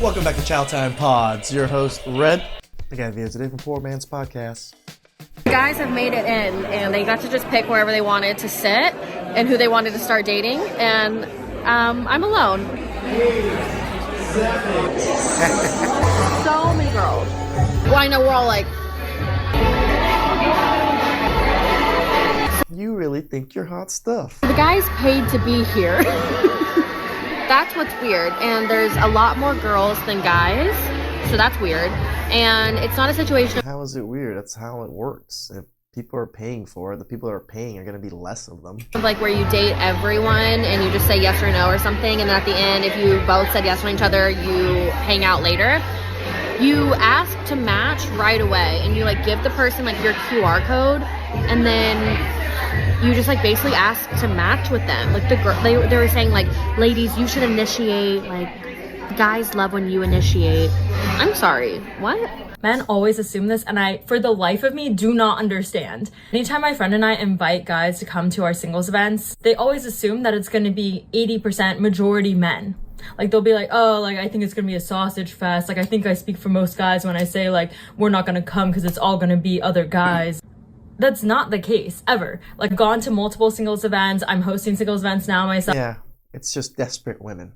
Welcome back to Chow Time Pods. Your host, Red. I got videos today from Poor Man's Podcast. Guys have made it in, and they got to just pick wherever they wanted to sit and who they wanted to start dating, and I'm alone. So many girls. Well, I know we're all like... You really think you're hot stuff. The guys paid to be here. That's what's weird, and there's a lot more girls than guys, so that's weird. And it's not a situation. How is it weird? That's how it works. If people are paying for it, the people that are paying are going to be less of them. Like where you date everyone and you just say yes or no or something, and then at the end, if you both said yes to each other, you hang out later. You ask to match right away, and you like give the person like your QR code, and then you just like basically ask to match with them. Like the girl, they were saying like, ladies, you should initiate. Like, guys love when you initiate. I'm sorry, what? Men always assume this, and I, for the life of me, do not understand. Anytime my friend and I invite guys to come to our singles events, they always assume that it's going to be 80% majority men. Like, they'll be like, oh, like, I think it's going to be a sausage fest. Like, I think I speak for most guys when I say, like, we're not going to come because it's all going to be other guys. That's not the case, ever. Like, gone to multiple singles events. I'm hosting singles events now myself. Yeah, it's just desperate women.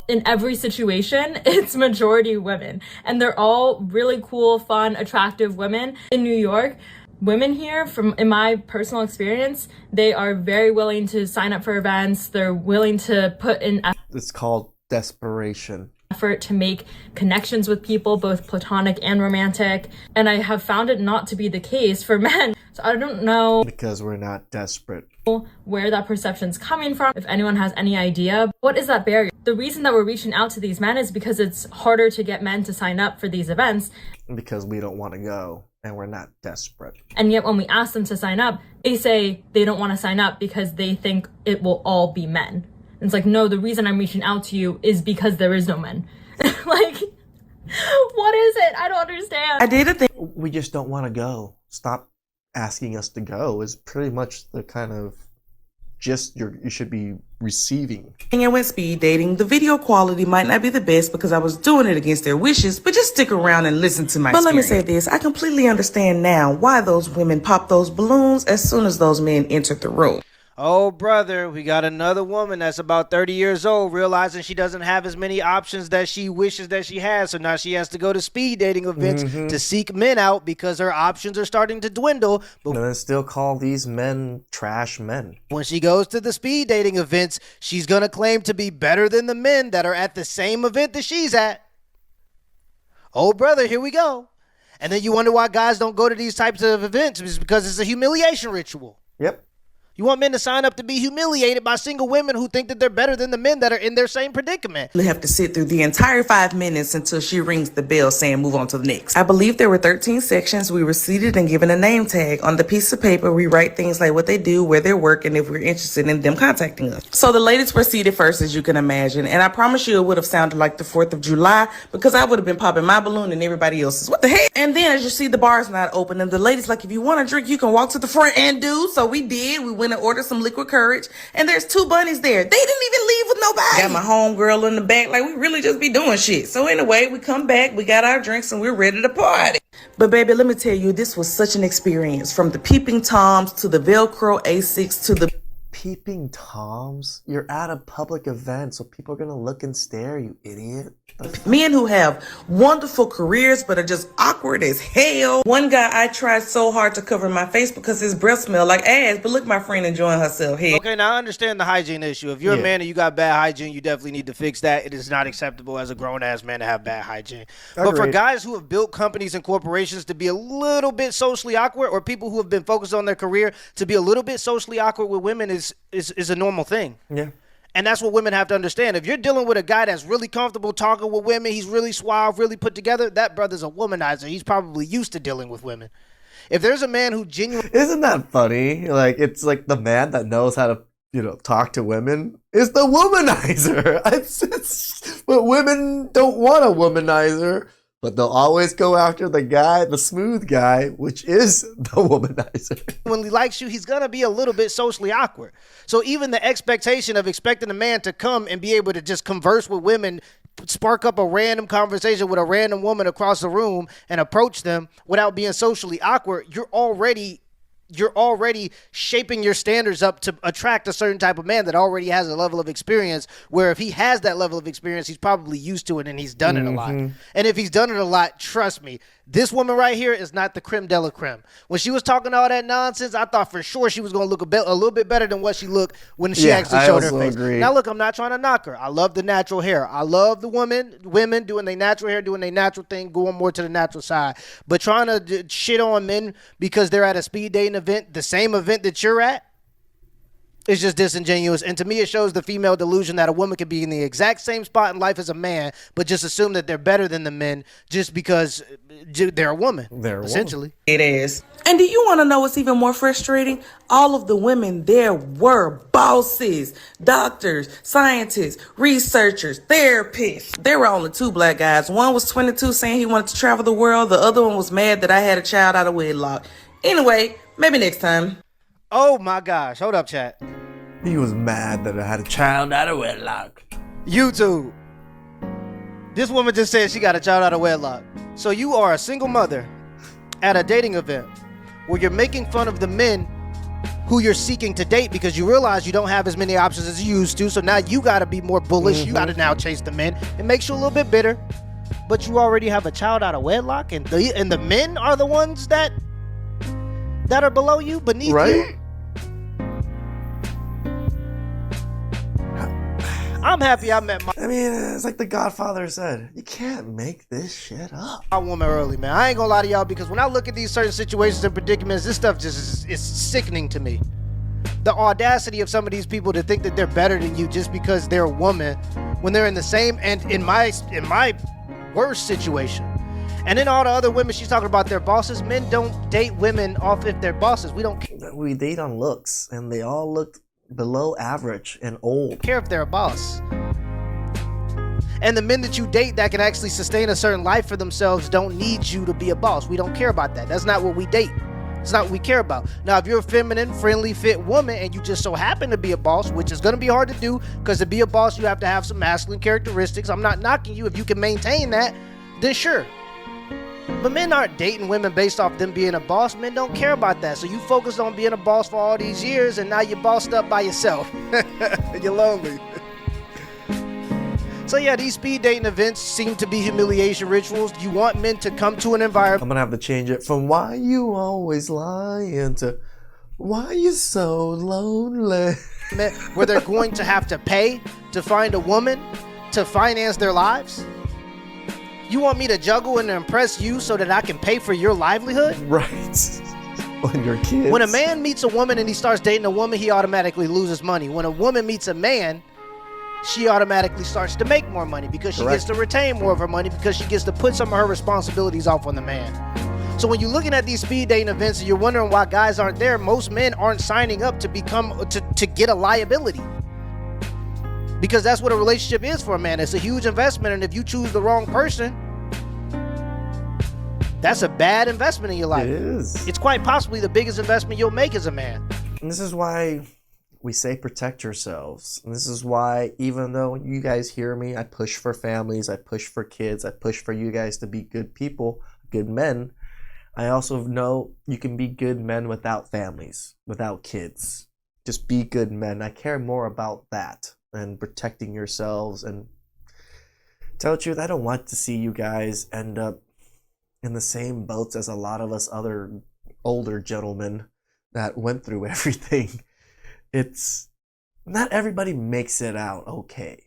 In every situation, it's majority women. And they're all really cool, fun, attractive women. In New York, women here, in my personal experience, they are very willing to sign up for events. They're willing to put in It's called desperation. Effort to make connections with people, both platonic and romantic. And I have found it not to be the case for men. So I don't know. Because we're not desperate. Where that perception's coming from, if anyone has any idea. What is that barrier? The reason that we're reaching out to these men is because it's harder to get men to sign up for these events. Because we don't want to go, and we're not desperate. And yet when we ask them to sign up, they say they don't want to sign up because they think it will all be men. And it's like, no, the reason I'm reaching out to you is because there is no men. Like, what is it? I don't understand. I did a thing. We just don't want to go. Stop asking us to go is pretty much the kind of gist you should be receiving. And I went speed dating. The video quality might not be the best because I was doing it against their wishes, but just stick around and listen to my experience. Let me say this. I completely understand now why those women popped those balloons as soon as those men entered the room. Oh, brother, we got another woman that's about 30 years old realizing she doesn't have as many options that she wishes that she has. So now she has to go to speed dating events to seek men out because her options are starting to dwindle. But and then still call these men trash men. when she goes to the speed dating events, she's going to claim to be better than the men that are at the same event that she's at. Oh, brother, here we go. And then you wonder why guys don't go to these types of events. It's because it's a humiliation ritual. Yep. You want men to sign up to be humiliated by single women who think that they're better than the men that are in their same predicament. We have to sit through the entire 5 minutes until she rings the bell saying move on to the next. I believe there were 13 sections. We were seated and given a name tag. On the piece of paper, we write things like what they do, where they work, and if we're interested in them contacting us. So the ladies were seated first, as you can imagine. And I promise you it would have sounded like the 4th of July because I would have been popping my balloon and everybody else's. What the heck? And then as you see, the bar's not open. And the ladies like, if you want a drink, you can walk to the front and do. So we did. We went and ordered some liquid courage, and there's 2 bunnies there. They didn't even leave with nobody. Got my homegirl in the back, like we really just be doing shit. So anyway, we come back, we got our drinks, and we're ready to party. But baby, let me tell you, this was such an experience. From the peeping toms to the Velcro Asics to the Peeping toms? You're at a public event, so people are gonna look and stare, you idiot. men who have wonderful careers but are just awkward as hell. One guy, I tried so hard to cover my face because his breath smelled like ass, but look, my friend enjoying herself here. Okay, now I understand the hygiene issue. If you're a man and you got bad hygiene, you definitely need to fix that. It is not acceptable as a grown-ass man to have bad hygiene. But for guys who have built companies and corporations to be a little bit socially awkward, or people who have been focused on their career to be a little bit socially awkward with women is a normal thing. Yeah. And that's what women have to understand. If you're dealing with a guy that's really comfortable talking with women, he's really suave, really put together, that brother's a womanizer. He's probably used to dealing with women. If there's a man who genuinely... Isn't that funny? Like, it's like the man that knows how to, talk to women is the womanizer. But women don't want a womanizer. But they'll always go after the guy, the smooth guy, which is the womanizer. When he likes you, he's going to be a little bit socially awkward. So even the expectation of expecting a man to come and be able to just converse with women spark up a random conversation with a random woman across the room and approach them without being socially awkward, you're already shaping your standards up to attract a certain type of man that already has a level of experience, where if he has that level of experience, he's probably used to it and he's done it a lot. And if he's done it a lot, trust me, this woman right here is not the creme de la creme. When she was talking all that nonsense, I thought for sure she was going to look a little bit better than what she looked when she actually showed her face. Agree. Now, look, I'm not trying to knock her. I love the natural hair. I love the women doing their natural hair, doing their natural thing, going more to the natural side. But trying to shit on men because they're at a speed dating event, the same event that you're at, it's just disingenuous. And to me, it shows the female delusion that a woman could be in the exact same spot in life as a man, but just assume that they're better than the men just because they're a woman. Essentially. It is. And do you want to know what's even more frustrating? All of the women there were bosses, doctors, scientists, researchers, therapists. There were only 2 black guys. One was 22 saying he wanted to travel the world. The other one was mad that I had a child out of wedlock. Anyway, maybe next time. Oh my gosh. Hold up, chat. He was mad that I had a child out of wedlock. YouTube. This woman just said she got a child out of wedlock. So you are a single mother at a dating event where you're making fun of the men who you're seeking to date because you realize you don't have as many options as you used to. So now you got to be more bullish. You got to now chase the men. It makes you a little bit bitter. But you already have a child out of wedlock, and the men are the ones that are below you, beneath you. I'm happy I met my... I mean, it's like the Godfather said. You can't make this shit up. I woman early, man. I ain't gonna lie to y'all, because when I look at these certain situations and predicaments, this stuff just is sickening to me. The audacity of some of these people to think that they're better than you just because they're a woman when they're in the same, and in my worst situation. And then all the other women she's talking about, their bosses. Men don't date women off if they're bosses. We date on looks, and they all look below average and old. Care if they're a boss. And the men that you date that can actually sustain a certain life for themselves don't need you to be a boss. We don't care about that. That's not what we date. It's not what we care about. Now, if you're a feminine, friendly, fit woman and you just so happen to be a boss, which is going to be hard to do, because to be a boss, you have to have some masculine characteristics. I'm not knocking you. If you can maintain that, then sure. But men aren't dating women based off them being a boss. Men don't care about that. So you focused on being a boss for all these years, and now you're bossed up by yourself. You're lonely. So yeah, these speed dating events seem to be humiliation rituals. You want men to come to an environment. I'm gonna have to change it from "why you always lying" to "why you so lonely," where they're going to have to pay to find a woman to finance their lives. You want me to juggle and impress you so that I can pay for your livelihood? Right. On your kids. When a man meets a woman and he starts dating a woman, he automatically loses money. When a woman meets a man, she automatically starts to make more money because she gets to retain more of her money, because she gets to put some of her responsibilities off on the man. So when you're looking at these speed dating events and you're wondering why guys aren't there, most men aren't signing up to get a liability. Because that's what a relationship is for a man. It's a huge investment, and if you choose the wrong person, that's a bad investment in your life. It is. It's quite possibly the biggest investment you'll make as a man. And this is why we say protect yourselves. And this is why, even though you guys hear me, I push for families, I push for kids, I push for you guys to be good people, good men. I also know you can be good men without families, without kids. Just be good men. I care more about that and protecting yourselves. And tell the truth, I don't want to see you guys end up in the same boats as a lot of us other older gentlemen that went through everything. It's not everybody makes it out okay.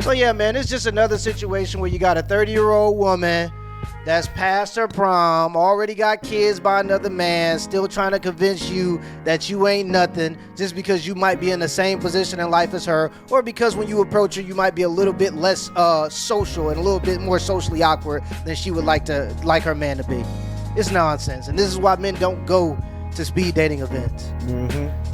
So yeah, man, it's just another situation where you got a 30-year-old woman that's past her prom, already got kids by another man, still trying to convince you that you ain't nothing just because you might be in the same position in life as her, or because when you approach her, you might be a little bit less social and a little bit more socially awkward than she would like her man to be. It's nonsense, and this is why men don't go to speed dating events.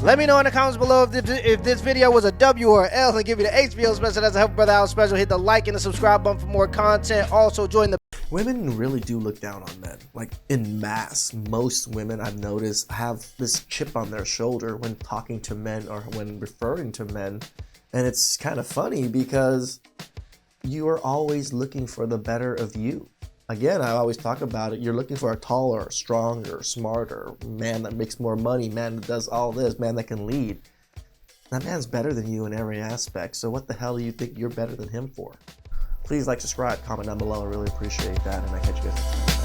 Let me know in the comments below if this video was a W or L, and give you the HBO special. That's a Help Brother Out special. Hit the like and the subscribe button for more content. Also join the... Women really do look down on men, like in mass. Most women I've noticed have this chip on their shoulder when talking to men or when referring to men And it's kind of funny because you are always looking for the better of you. Again, I always talk about it. You're looking for a taller, stronger, smarter man that makes more money, man that does all this, man that can lead. That man's better than you in every aspect. So what the hell do you think you're better than him for? Please like, subscribe, comment down below. I really appreciate that. And I catch you guys next time.